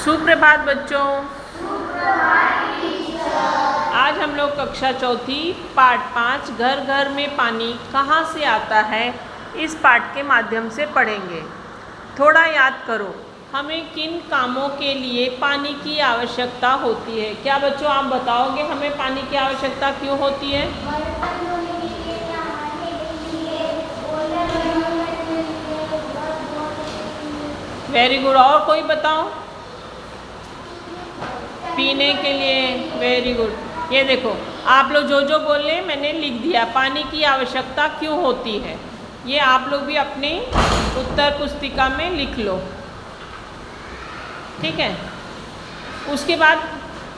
सुप्रभात बच्चों। आज हम लोग कक्षा चौथी पाठ 5 घर घर में पानी कहाँ से आता है इस पाठ के माध्यम से पढ़ेंगे। थोड़ा याद करो, हमें किन कामों के लिए पानी की आवश्यकता होती है। क्या बच्चों आप बताओगे हमें पानी की आवश्यकता क्यों होती है? Very good. और कोई बताओ? पीने के लिए। Very good. ये देखो आप लोग जो जो बोल रहे मैंने लिख दिया। पानी की आवश्यकता क्यों होती है ये आप लोग भी अपनी उत्तर पुस्तिका में लिख लो, ठीक है। उसके बाद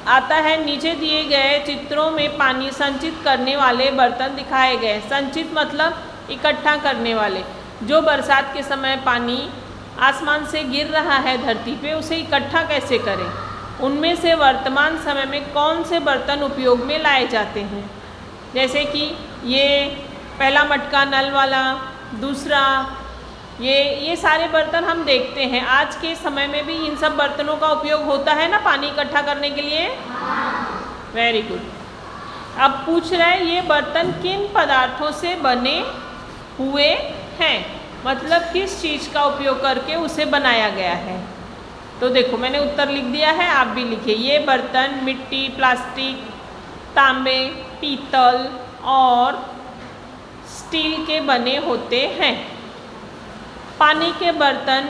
आता है नीचे दिए गए चित्रों में पानी संचित करने वाले बर्तन दिखाए गए। संचित मतलब इकट्ठा करने वाले। जो बरसात के समय पानी आसमान से गिर रहा है धरती पे, उसे इकट्ठा कैसे करें। उनमें से वर्तमान समय में कौन से बर्तन उपयोग में लाए जाते हैं, जैसे कि ये पहला मटका नल वाला, दूसरा ये सारे बर्तन हम देखते हैं। आज के समय में भी इन सब बर्तनों का उपयोग होता है ना पानी इकट्ठा करने के लिए। Very good. अब पूछ रहे हैं ये बर्तन किन पदार्थों से बने हुए हैं, मतलब किस चीज़ का उपयोग करके उसे बनाया गया है। तो देखो मैंने उत्तर लिख दिया है, आप भी लिखिए। ये बर्तन मिट्टी, प्लास्टिक, तांबे, पीतल और स्टील के बने होते हैं। पानी के बर्तन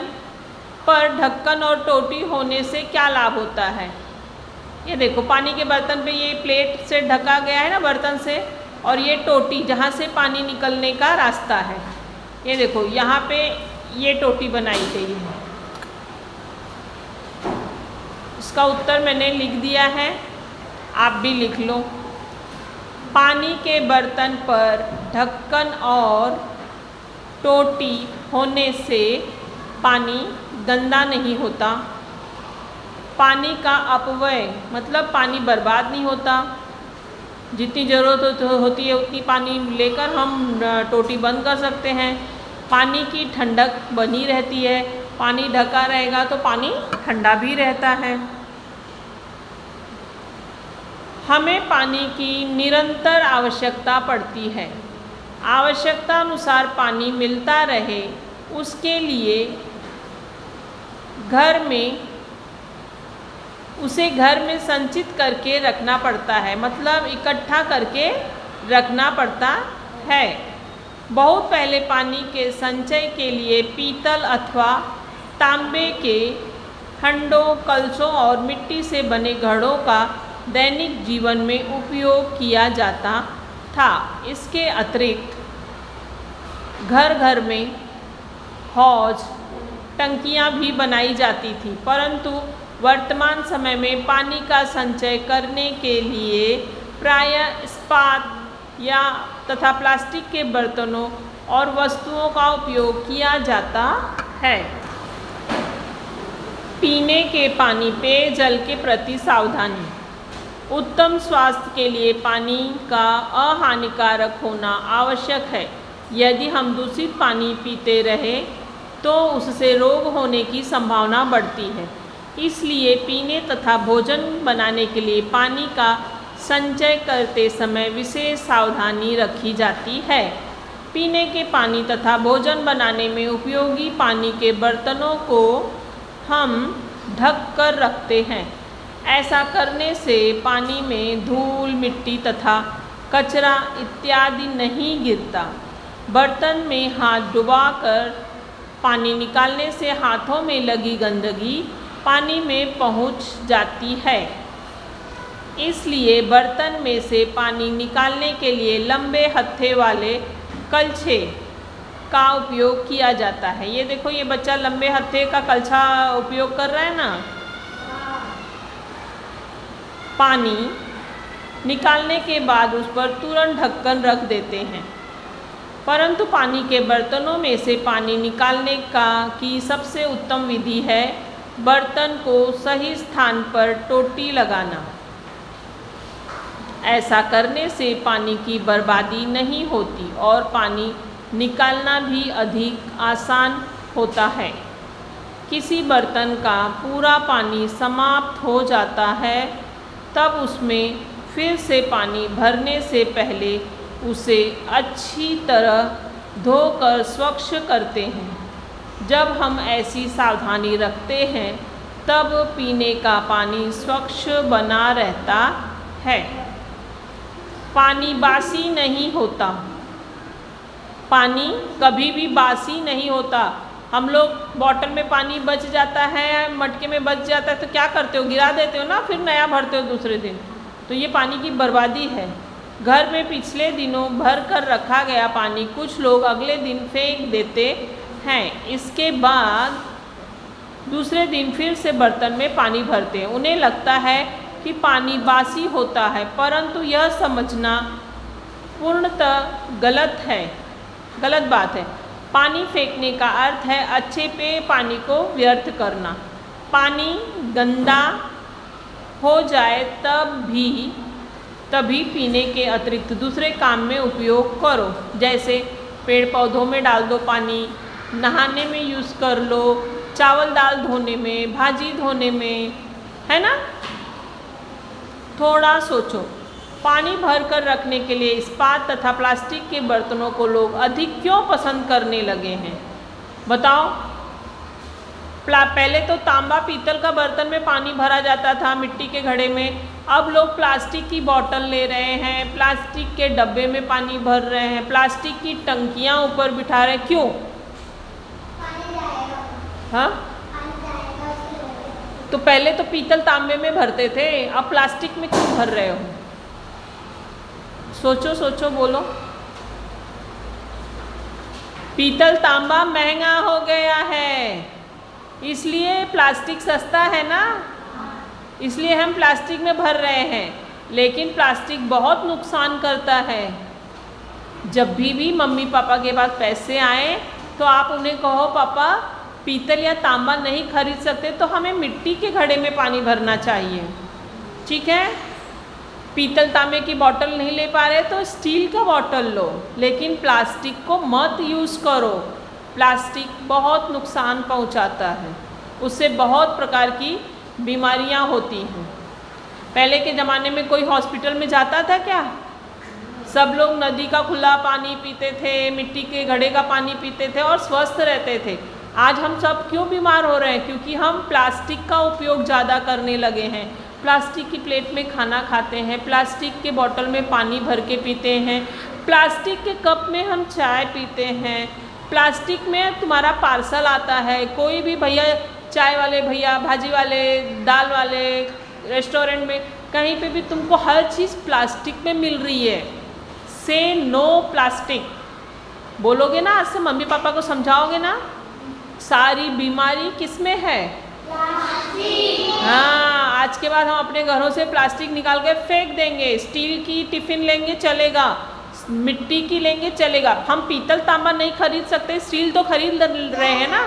पर ढक्कन और टोटी होने से क्या लाभ होता है। ये देखो पानी के बर्तन पे ये प्लेट से ढका गया है ना बर्तन से, और ये टोटी जहाँ से पानी निकलने का रास्ता है। ये देखो यहाँ पे ये टोटी बनाई गई है। इसका उत्तर मैंने लिख दिया है, आप भी लिख लो। पानी के बर्तन पर ढक्कन और टोटी होने से पानी गंदा नहीं होता। पानी का अपव्यय मतलब पानी बर्बाद नहीं होता। जितनी ज़रूरत होती है उतनी पानी लेकर हम टोटी बंद कर सकते हैं। पानी की ठंडक बनी रहती है। पानी ढका रहेगा तो पानी ठंडा भी रहता है। हमें पानी की निरंतर आवश्यकता पड़ती है। आवश्यकता अनुसार पानी मिलता रहे उसके लिए उसे घर में संचित करके रखना पड़ता है, मतलब इकट्ठा करके रखना पड़ता है। बहुत पहले पानी के संचय के लिए पीतल अथवा तांबे के हंडों, कलशों और मिट्टी से बने घड़ों का दैनिक जीवन में उपयोग किया जाता था। इसके अतिरिक्त घर घर में हौज, टंकियाँ भी बनाई जाती थी, परंतु वर्तमान समय में पानी का संचय करने के लिए प्रायः इस्पात या तथा प्लास्टिक के बर्तनों और वस्तुओं का उपयोग किया जाता है। पीने के पानी, पेयजल के प्रति सावधानी। उत्तम स्वास्थ्य के लिए पानी का अहानिकारक होना आवश्यक है। यदि हम दूषित पानी पीते रहें तो उससे रोग होने की संभावना बढ़ती है। इसलिए पीने तथा भोजन बनाने के लिए पानी का संचय करते समय विशेष सावधानी रखी जाती है। पीने के पानी तथा भोजन बनाने में उपयोगी पानी के बर्तनों को हम ढक कर रखते हैं। ऐसा करने से पानी में धूल, मिट्टी तथा कचरा इत्यादि नहीं गिरता। बर्तन में हाथ डुबाकर पानी निकालने से हाथों में लगी गंदगी पानी में पहुंच जाती है। इसलिए बर्तन में से पानी निकालने के लिए लंबे हत्थे वाले कलछे का उपयोग किया जाता है। ये देखो ये बच्चा लंबे हत्थे का कलछा उपयोग कर रहा है ना। पानी निकालने के बाद उस पर तुरंत ढक्कन रख देते हैं। परंतु पानी के बर्तनों में से पानी निकालने की सबसे उत्तम विधि है बर्तन को सही स्थान पर टोटी लगाना। ऐसा करने से पानी की बर्बादी नहीं होती और पानी निकालना भी अधिक आसान होता है। किसी बर्तन का पूरा पानी समाप्त हो जाता है, तब उसमें फिर से पानी भरने से पहले उसे अच्छी तरह धोकर स्वच्छ करते हैं। जब हम ऐसी सावधानी रखते हैं तब पीने का पानी स्वच्छ बना रहता है। पानी बासी नहीं होता। पानी कभी भी बासी नहीं होता। हम लोग बॉटल में पानी बच जाता है, मटके में बच जाता है तो क्या करते हो, गिरा देते हो ना, फिर नया भरते हो दूसरे दिन। तो ये पानी की बर्बादी है। घर में पिछले दिनों भर कर रखा गया पानी कुछ लोग अगले दिन फेंक देते हैं। इसके बाद दूसरे दिन फिर से बर्तन में पानी भरते हैं। उन्हें लगता है कि पानी बासी होता है, परंतु यह समझना पूर्णतः गलत बात है। पानी फेंकने का अर्थ है अच्छे पेय पानी को व्यर्थ करना। पानी गंदा हो जाए तभी पीने के अतिरिक्त दूसरे काम में उपयोग करो। जैसे पेड़ पौधों में डाल दो पानी, नहाने में यूज़ कर लो, चावल दाल धोने में, भाजी धोने में, है ना। थोड़ा सोचो, पानी भर कर रखने के लिए इस्पात तथा प्लास्टिक के बर्तनों को लोग अधिक क्यों पसंद करने लगे हैं, बताओ। पहले तो तांबा पीतल का बर्तन में पानी भरा जाता था, मिट्टी के घड़े में। अब लोग प्लास्टिक की बोतल ले रहे हैं, प्लास्टिक के डब्बे में पानी भर रहे हैं, प्लास्टिक की टंकियाँ ऊपर बिठा रहे हैं। क्यों? हाँ, तो पहले तो पीतल तांबे में भरते थे, अब प्लास्टिक में क्यों भर रहे हो? सोचो सोचो, बोलो। पीतल तांबा महंगा हो गया है, इसलिए प्लास्टिक सस्ता है ना, इसलिए हम प्लास्टिक में भर रहे हैं। लेकिन प्लास्टिक बहुत नुकसान करता है। जब भी मम्मी पापा के पास पैसे आए तो आप उन्हें कहो पापा पीतल या तांबा नहीं खरीद सकते तो हमें मिट्टी के घड़े में पानी भरना चाहिए, ठीक है। पीतल तांबे की बोतल नहीं ले पा रहे तो स्टील का बोतल लो, लेकिन प्लास्टिक को मत यूज़ करो। प्लास्टिक बहुत नुकसान पहुंचाता है, उससे बहुत प्रकार की बीमारियां होती हैं। पहले के ज़माने में कोई हॉस्पिटल में जाता था क्या? सब लोग नदी का खुला पानी पीते थे, मिट्टी के घड़े का पानी पीते थे और स्वस्थ रहते थे। आज हम सब क्यों बीमार हो रहे हैं? क्योंकि हम प्लास्टिक का उपयोग ज़्यादा करने लगे हैं। प्लास्टिक की प्लेट में खाना खाते हैं, प्लास्टिक के बोतल में पानी भर के पीते हैं, प्लास्टिक के कप में हम चाय पीते हैं, प्लास्टिक में तुम्हारा पार्सल आता है। कोई भी भैया, चाय वाले भैया, भाजी वाले, दाल वाले, रेस्टोरेंट में कहीं पे भी तुमको हर चीज़ प्लास्टिक में मिल रही है। से नो प्लास्टिक बोलोगे ना, आज से मम्मी पापा को समझाओगे ना। सारी बीमारी किस में है? प्लास्टिक। हाँ, आज के बाद हम अपने घरों से प्लास्टिक निकाल के फेंक देंगे। स्टील की टिफ़िन लेंगे चलेगा, मिट्टी की लेंगे चलेगा। हम पीतल तांबा नहीं खरीद सकते, स्टील तो खरीद रहे हैं ना।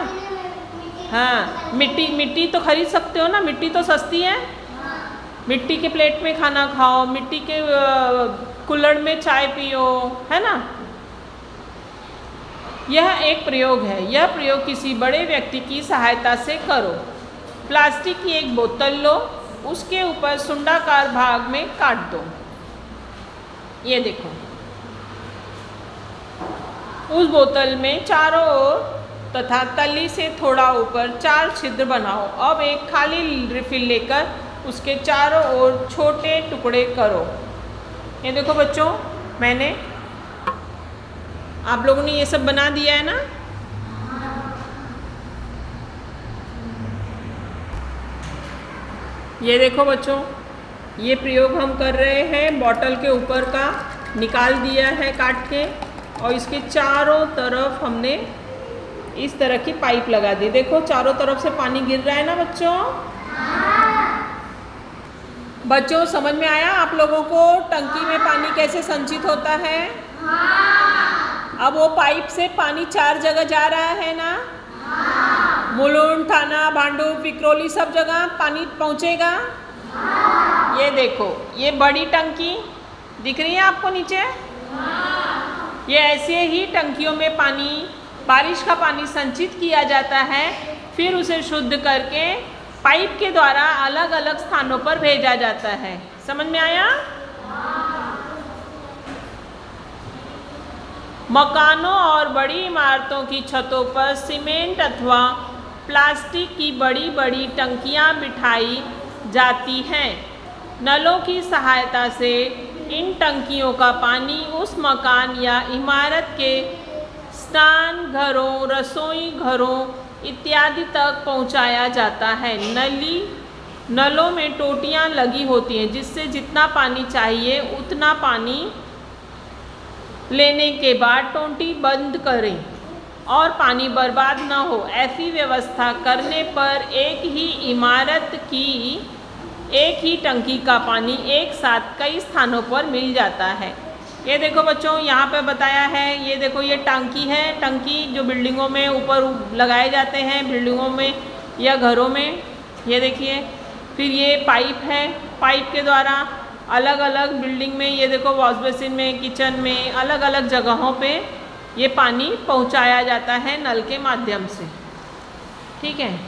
हाँ, मिट्टी तो खरीद सकते हो ना, मिट्टी तो सस्ती है। मिट्टी के प्लेट में खाना खाओ, मिट्टी के कुल्हड़ में चाय पियो, है ना। यह एक प्रयोग है। यह प्रयोग किसी बड़े व्यक्ति की सहायता से करो। प्लास्टिक की एक बोतल लो, उसके ऊपर सुंडाकार भाग में काट दो। ये देखो, उस बोतल में चारों ओर तथा तली से थोड़ा ऊपर 4 छिद्र बनाओ। अब एक खाली रिफिल लेकर उसके चारों ओर छोटे टुकड़े करो। ये देखो बच्चों, मैंने आप लोगों ने ये सब बना दिया है ना। ये देखो बच्चों, ये प्रयोग हम कर रहे हैं। बॉटल के ऊपर का निकाल दिया है काट के, और इसके चारों तरफ हमने इस तरह की पाइप लगा दी। देखो चारों तरफ से पानी गिर रहा है ना बच्चों। बच्चों समझ में आया आप लोगों को टंकी में पानी कैसे संचित होता है? अब वो पाइप से पानी 4 जगह जा रहा है ना। मुलुंड, थाना, भांडुप, विक्रोली सब जगह पानी पहुंचेगा। ये देखो, ये बड़ी टंकी दिख रही है आपको नीचे। ये ऐसे ही टंकियों में पानी, बारिश का पानी संचित किया जाता है फिर उसे शुद्ध करके पाइप के द्वारा अलग अलग स्थानों पर भेजा जाता है। समझ में आया? मकानों और बड़ी इमारतों की छतों पर सीमेंट अथवा प्लास्टिक की बड़ी बड़ी टंकियां बिठाई जाती हैं। नलों की सहायता से इन टंकियों का पानी उस मकान या इमारत के स्नान घरों, रसोई घरों इत्यादि तक पहुंचाया जाता है। नलों में टोटियां लगी होती हैं जिससे जितना पानी चाहिए उतना पानी लेने के बाद टोंटी बंद करें और पानी बर्बाद न हो। ऐसी व्यवस्था करने पर एक ही इमारत की एक ही टंकी का पानी एक साथ कई स्थानों पर मिल जाता है। ये देखो बच्चों, यहाँ पे बताया है, ये देखो ये टंकी है। टंकी जो बिल्डिंगों में ऊपर लगाए जाते हैं, बिल्डिंगों में या घरों में, ये देखिए। फिर ये पाइप है, पाइप के द्वारा अलग अलग बिल्डिंग में, ये देखो वॉश बेसिन में, किचन में, अलग अलग जगहों पे ये पानी पहुंचाया जाता है नल के माध्यम से। ठीक है।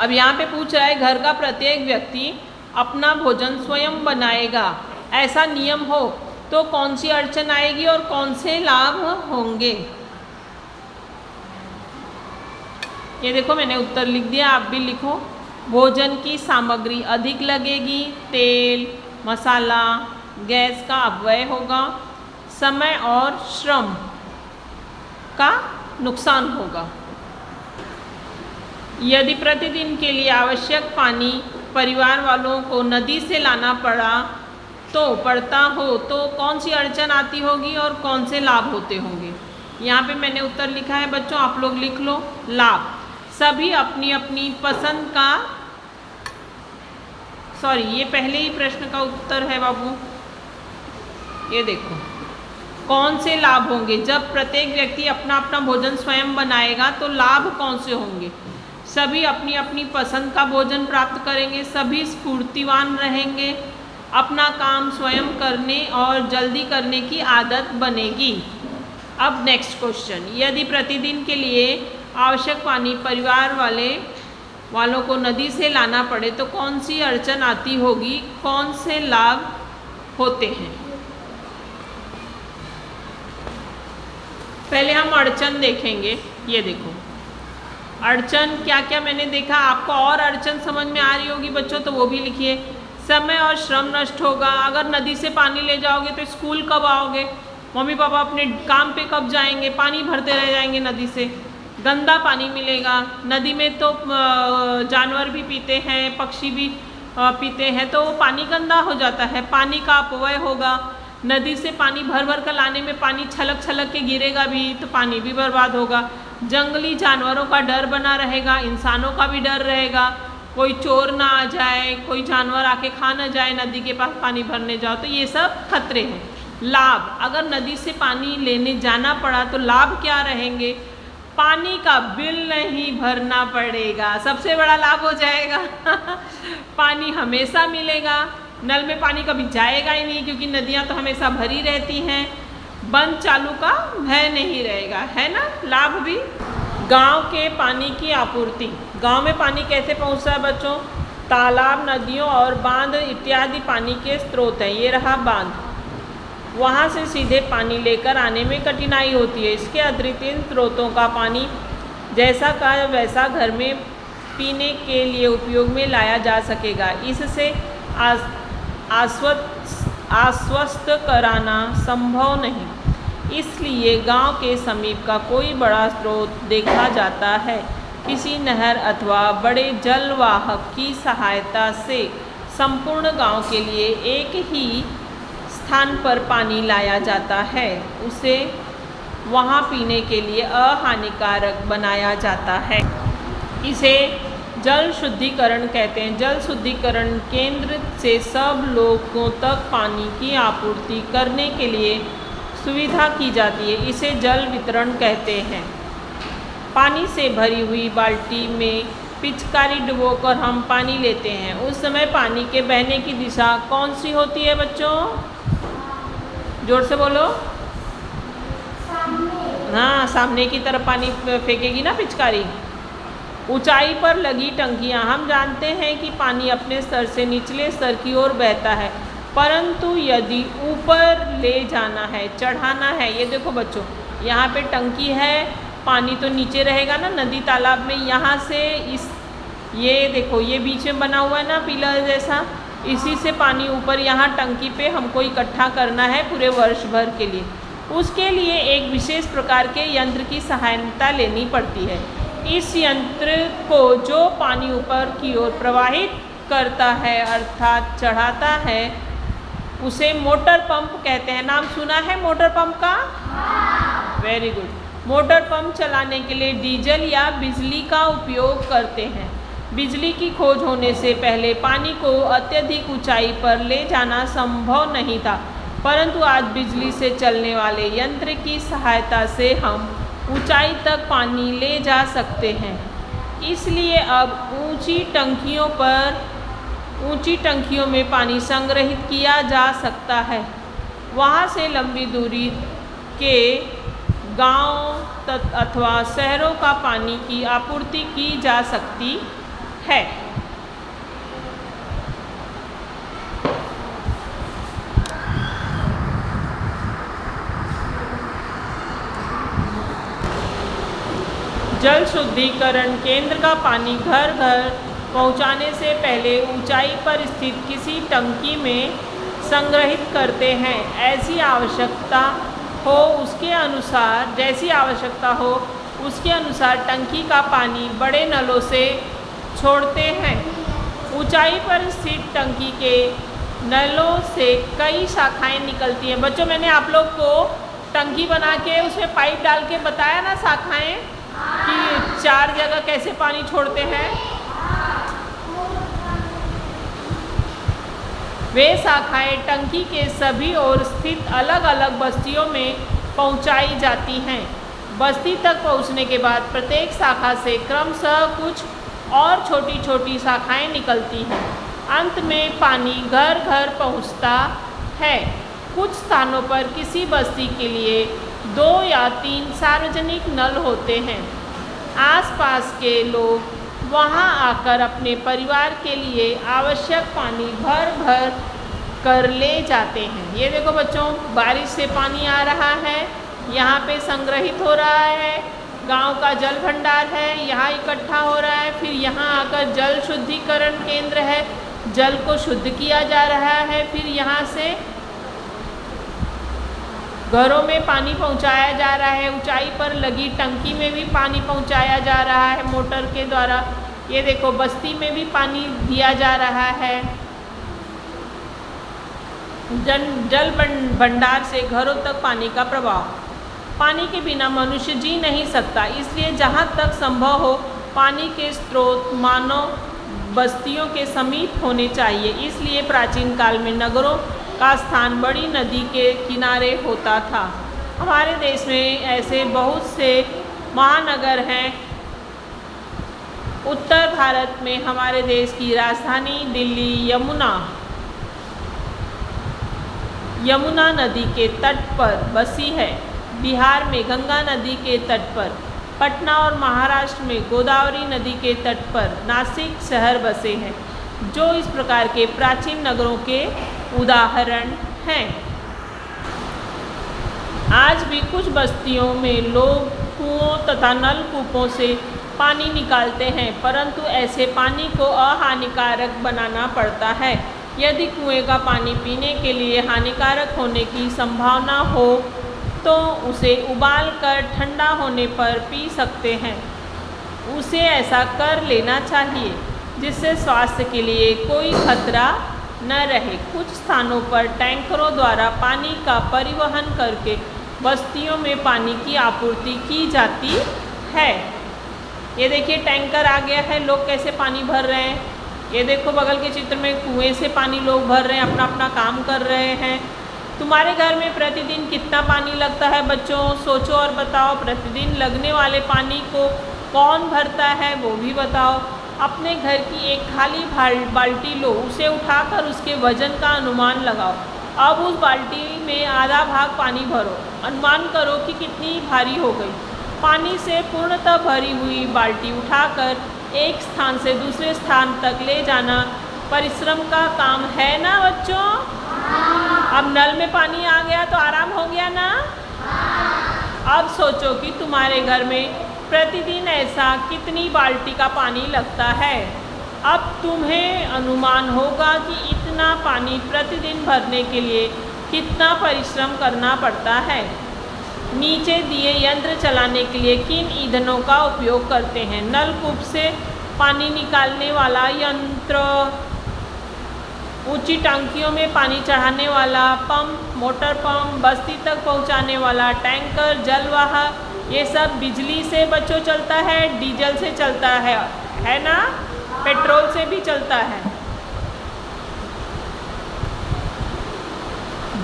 अब यहाँ पे पूछ रहा है घर का प्रत्येक व्यक्ति अपना भोजन स्वयं बनाएगा, ऐसा नियम हो तो कौन सी अड़चन आएगी और कौन से लाभ होंगे। ये देखो मैंने उत्तर लिख दिया, आप भी लिखो। भोजन की सामग्री अधिक लगेगी, तेल, मसाला, गैस का अपव्यय होगा, समय और श्रम का नुकसान होगा। यदि प्रतिदिन के लिए आवश्यक पानी परिवार वालों को नदी से लाना पड़ता हो तो कौन सी अड़चन आती होगी और कौन से लाभ होते होंगे। यहाँ पे मैंने उत्तर लिखा है बच्चों, आप लोग लिख लो। लाभ, सभी अपनी अपनी पसंद का, सॉरी ये पहले ही प्रश्न का उत्तर है बाबू। ये देखो कौन से लाभ होंगे। जब प्रत्येक व्यक्ति अपना अपना भोजन स्वयं बनाएगा तो लाभ कौन से होंगे। सभी अपनी अपनी पसंद का भोजन प्राप्त करेंगे, सभी स्फूर्तिवान रहेंगे, अपना काम स्वयं करने और जल्दी करने की आदत बनेगी। अब नेक्स्ट क्वेश्चन, यदि प्रतिदिन के लिए आवश्यक पानी परिवार वालों को नदी से लाना पड़े तो कौन सी अड़चन आती होगी, कौन से लाभ होते हैं। पहले हम अड़चन देखेंगे। ये देखो अड़चन क्या क्या मैंने देखा, आपको और अड़चन समझ में आ रही होगी बच्चों तो वो भी लिखिए। समय और श्रम नष्ट होगा, अगर नदी से पानी ले जाओगे तो स्कूल कब आओगे, मम्मी पापा अपने काम पे कब जाएंगे, पानी भरते रह जाएंगे नदी से। गंदा पानी मिलेगा, नदी में तो जानवर भी पीते हैं, पक्षी भी पीते हैं, तो वो पानी गंदा हो जाता है, पानी का अपव्यय होगा। नदी से पानी भर भर कर लाने में पानी छलक छलक के गिरेगा भी तो पानी भी बर्बाद होगा। जंगली जानवरों का डर बना रहेगा, इंसानों का भी डर रहेगा, कोई चोर ना आ जाए, कोई जानवर आके खा ना जाए नदी के पास पानी भरने जाओ, तो ये सब खतरे हैं। लाभ, अगर नदी से पानी लेने जाना पड़ा तो लाभ क्या रहेंगे। पानी का बिल नहीं भरना पड़ेगा, सबसे बड़ा लाभ हो जाएगा पानी हमेशा मिलेगा, नल में पानी कभी जाएगा ही नहीं क्योंकि नदियाँ तो हमेशा भरी रहती हैं। बंद चालू का भय नहीं रहेगा, है ना लाभ भी। गांव के पानी की आपूर्ति, गांव में पानी कैसे पहुंचता है बच्चों। तालाब, नदियों और बांध इत्यादि पानी के स्रोत हैं। ये रहा बांध, वहाँ से सीधे पानी लेकर आने में कठिनाई होती है। इसके अतिरिक्त इन स्रोतों का पानी जैसा का वैसा घर में पीने के लिए उपयोग में लाया जा सकेगा। इससे आश्वस्त कराना संभव नहीं, इसलिए गांव के समीप का कोई बड़ा स्रोत देखा जाता है। किसी नहर अथवा बड़े जलवाहक की सहायता से संपूर्ण गांव के लिए एक ही स्थान पर पानी लाया जाता है, उसे वहां पीने के लिए अहानिकारक बनाया जाता है। इसे जल शुद्धिकरण कहते हैं। जल शुद्धिकरण केंद्र से सब लोगों तक पानी की आपूर्ति करने के लिए सुविधा की जाती है, इसे जल वितरण कहते हैं। पानी से भरी हुई बाल्टी में पिचकारी डुबोकर हम पानी लेते हैं, उस समय पानी के बहने की दिशा कौन सी होती है बच्चों, जोर से बोलो। हाँ, सामने की तरफ पानी फेंकेगी ना पिचकारी। ऊंचाई पर लगी टंकियाँ। हम जानते हैं कि पानी अपने स्तर से निचले स्तर की ओर बहता है, परंतु यदि ऊपर ले जाना है, चढ़ाना है, ये देखो बच्चों, यहाँ पे टंकी है, पानी तो नीचे रहेगा ना नदी तालाब में। यहाँ से ये देखो, ये बीच में बना हुआ है ना पिलर जैसा, इसी से पानी ऊपर यहाँ टंकी पे हमको इकट्ठा करना है पूरे वर्ष भर के लिए। उसके लिए एक विशेष प्रकार के यंत्र की सहायता लेनी पड़ती है। इस यंत्र को जो पानी ऊपर की ओर प्रवाहित करता है अर्थात चढ़ाता है, उसे मोटर पंप कहते हैं। नाम सुना है मोटर पंप का? Very good. मोटर पंप चलाने के लिए डीजल या बिजली का उपयोग करते हैं। बिजली की खोज होने से पहले पानी को अत्यधिक ऊंचाई पर ले जाना संभव नहीं था, परंतु आज बिजली से चलने वाले यंत्र की सहायता से हम ऊंचाई तक पानी ले जा सकते हैं। इसलिए अब ऊंची टंकियों में पानी संग्रहित किया जा सकता है। वहाँ से लंबी दूरी के गांव अथवा शहरों का पानी की आपूर्ति की जा सकती है। जल शुद्धिकरण केंद्र का पानी घर घर पहुंचाने से पहले ऊंचाई पर स्थित किसी टंकी में संग्रहित करते हैं। जैसी आवश्यकता हो उसके अनुसार टंकी का पानी बड़े नलों से छोड़ते हैं। ऊंचाई पर स्थित टंकी के नलों से कई शाखाएं निकलती हैं। बच्चों, मैंने आप लोग को टंकी बना के उसमें पाइप डाल के बताया ना शाखाएं, कि 4 जगह कैसे पानी छोड़ते हैं। वे शाखाएं टंकी के सभी ओर स्थित अलग अलग बस्तियों में पहुंचाई जाती हैं। बस्ती तक पहुंचने के बाद प्रत्येक शाखा से क्रमशः कुछ और छोटी छोटी शाखाएं निकलती हैं। अंत में पानी घर घर पहुंचता है। कुछ स्थानों पर किसी बस्ती के लिए 2 या 3 सार्वजनिक नल होते हैं। आसपास के लोग वहां आकर अपने परिवार के लिए आवश्यक पानी भर भर कर ले जाते हैं। ये देखो बच्चों, बारिश से पानी आ रहा है, यहाँ पे संग्रहित हो रहा है, गांव का जल भंडार है, यहाँ इकट्ठा हो रहा है, फिर यहाँ आकर जल शुद्धिकरण केंद्र है, जल को शुद्ध किया जा रहा है, फिर यहाँ से घरों में पानी पहुँचाया जा रहा है। ऊंचाई पर लगी टंकी में भी पानी पहुँचाया जा रहा है मोटर के द्वारा। ये देखो, बस्ती में भी पानी दिया जा रहा है। जल भंडार से घरों तक पानी का प्रवाह। पानी के बिना मनुष्य जी नहीं सकता, इसलिए जहाँ तक संभव हो पानी के स्रोत मानव बस्तियों के समीप होने चाहिए। इसलिए प्राचीन काल में नगरों का स्थान बड़ी नदी के किनारे होता था। हमारे देश में ऐसे बहुत से महानगर हैं। उत्तर भारत में हमारे देश की राजधानी दिल्ली यमुना नदी के तट पर बसी है। बिहार में गंगा नदी के तट पर, पटना और महाराष्ट्र में गोदावरी नदी के तट पर नासिक शहर बसे हैं, जो इस प्रकार के प्राचीन नगरों के उदाहरण हैं। आज भी कुछ बस्तियों में लोग कुओं तथा नलकूपों से पानी निकालते हैं, परंतु ऐसे पानी को अहानिकारक बनाना पड़ता है। यदि कुएं का पानी पीने के लिए हानिकारक होने की संभावना हो तो उसे उबालकर ठंडा होने पर पी सकते हैं। उसे ऐसा कर लेना चाहिए जिससे स्वास्थ्य के लिए कोई खतरा न रहे। कुछ स्थानों पर टैंकरों द्वारा पानी का परिवहन करके बस्तियों में पानी की आपूर्ति की जाती है। ये देखिए, टैंकर आ गया है, लोग कैसे पानी भर रहे हैं। ये देखो, बगल के चित्र में कुएं से पानी लोग भर रहे हैं, अपना अपना काम कर रहे हैं। तुम्हारे घर में प्रतिदिन कितना पानी लगता है बच्चों? सोचो और बताओ। प्रतिदिन लगने वाले पानी को कौन भरता है वो भी बताओ। अपने घर की एक खाली बाल्टी लो, उसे उठाकर उसके वजन का अनुमान लगाओ। अब उस बाल्टी में आधा भाग पानी भरो। अनुमान करो कि कितनी भारी हो गई। पानी से पूर्णतः भरी हुई बाल्टी उठाकर एक स्थान से दूसरे स्थान तक ले जाना परिश्रम का काम है ना बच्चों? अब नल में पानी आ गया तो आराम हो गया ना? अब सोचो कि तुम्हारे घर में प्रतिदिन ऐसा कितनी बाल्टी का पानी लगता है। अब तुम्हें अनुमान होगा कि इतना पानी प्रतिदिन भरने के लिए कितना परिश्रम करना पड़ता है। नीचे दिए यंत्र चलाने के लिए किन ईंधनों का उपयोग करते हैं? नलकूप से पानी निकालने वाला यंत्र, ऊंची टंकियों में पानी चढ़ाने वाला पंप, मोटर पंप, बस्ती तक पहुंचाने वाला टैंकर, जलवाहक, ये सब बिजली से बच्चों चलता है, डीजल से चलता है ना? पेट्रोल से भी चलता है।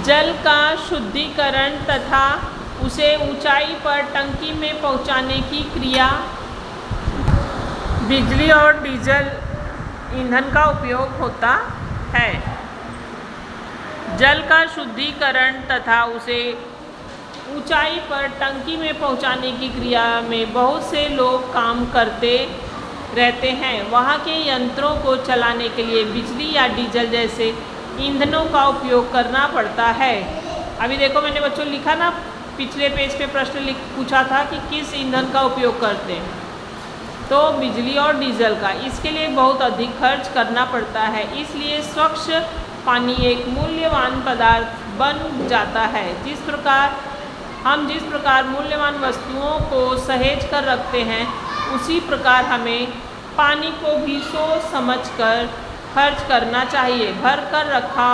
जल का शुद्धिकरण तथा उसे ऊंचाई पर टंकी में पहुंचाने की क्रिया बिजली और डीजल ईंधन का उपयोग होता है। जल का शुद्धिकरण तथा उसे ऊंचाई पर टंकी में पहुंचाने की क्रिया में बहुत से लोग काम करते रहते हैं। वहाँ के यंत्रों को चलाने के लिए बिजली या डीजल जैसे ईंधनों का उपयोग करना पड़ता है। अभी देखो मैंने बच्चों लिखा ना, पिछले पेज पे प्रश्न पूछा था कि किस ईंधन का उपयोग करते हैं, तो बिजली और डीजल का। इसके लिए बहुत अधिक खर्च करना पड़ता है, इसलिए स्वच्छ पानी एक मूल्यवान पदार्थ बन जाता है। जिस प्रकार मूल्यवान वस्तुओं को सहेज कर रखते हैं, उसी प्रकार हमें पानी को भी सोच समझ कर खर्च करना चाहिए। भर कर रखा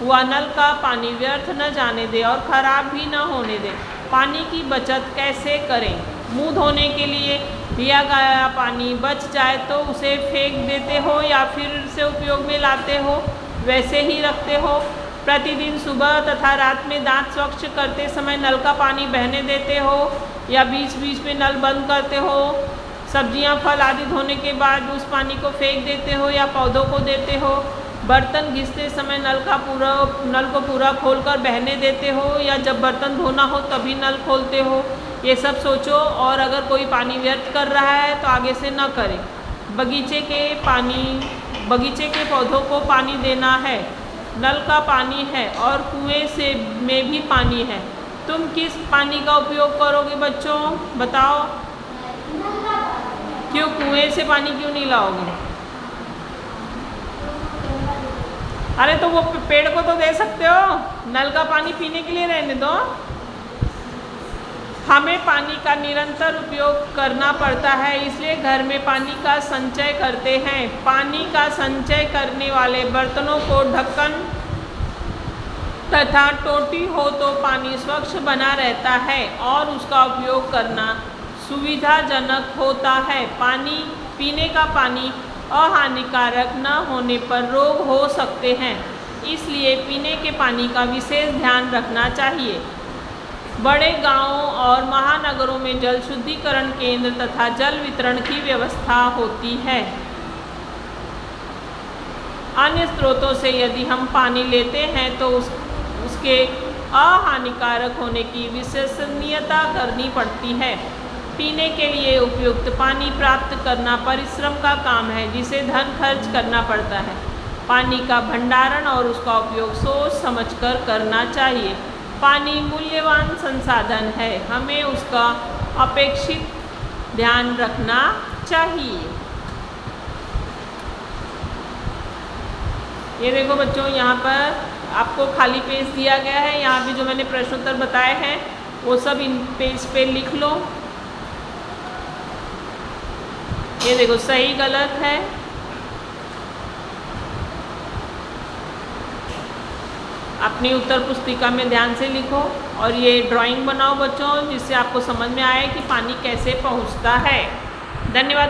हुआ नल का पानी व्यर्थ न जाने दें और ख़राब भी न होने दें। पानी की बचत कैसे करें? मुंह धोने के लिए लिया गया पानी बच जाए तो उसे फेंक देते हो या फिर से उपयोग में लाते हो, वैसे ही रखते हो? प्रतिदिन सुबह तथा रात में दांत स्वच्छ करते समय नल का पानी बहने देते हो या बीच बीच में नल बंद करते हो? सब्जियां, फल आदि धोने के बाद उस पानी को फेंक देते हो या पौधों को देते हो? बर्तन घिसते समय नल को पूरा खोलकर बहने देते हो या जब बर्तन धोना हो तभी नल खोलते हो? ये सब सोचो, और अगर कोई पानी व्यर्थ कर रहा है तो आगे से न करें। बगीचे के पौधों को पानी देना है, नल का पानी है और कुएं में भी पानी है। तुम किस पानी का उपयोग करोगे बच्चों? बताओ। क्यों कुएं से पानी क्यों नहीं लाओगे? अरे तो वो पेड़ को तो दे सकते हो, नल का पानी पीने के लिए रहने दो। हमें पानी का निरंतर उपयोग करना पड़ता है, इसलिए घर में पानी का संचय करते हैं। पानी का संचय करने वाले बर्तनों को ढक्कन तथा टोटी हो तो पानी स्वच्छ बना रहता है और उसका उपयोग करना सुविधाजनक होता है। पीने का पानी अहानिकारक न होने पर रोग हो सकते हैं, इसलिए पीने के पानी का विशेष ध्यान रखना चाहिए। बड़े गांवों और महानगरों में जल शुद्धिकरण केंद्र तथा जल वितरण की व्यवस्था होती है। अन्य स्रोतों से यदि हम पानी लेते हैं तो उसके अहानिकारक होने की विश्वसनीयता करनी पड़ती है। पीने के लिए उपयुक्त पानी प्राप्त करना परिश्रम का काम है, जिसे धन खर्च करना पड़ता है। पानी का भंडारण और उसका उपयोग सोच समझकर करना चाहिए। पानी मूल्यवान संसाधन है, हमें उसका अपेक्षित ध्यान रखना चाहिए। ये देखो बच्चों, यहाँ पर आपको खाली पेज दिया गया है। यहाँ भी जो मैंने प्रश्नोत्तर बताए हैं वो सब इन पेज पे लिख लो। ये देखो सही गलत है। अपनी उत्तर पुस्तिका में ध्यान से लिखो और ये ड्राइंग बनाओ बच्चों, जिससे आपको समझ में आए कि पानी कैसे पहुँचता है। धन्यवाद।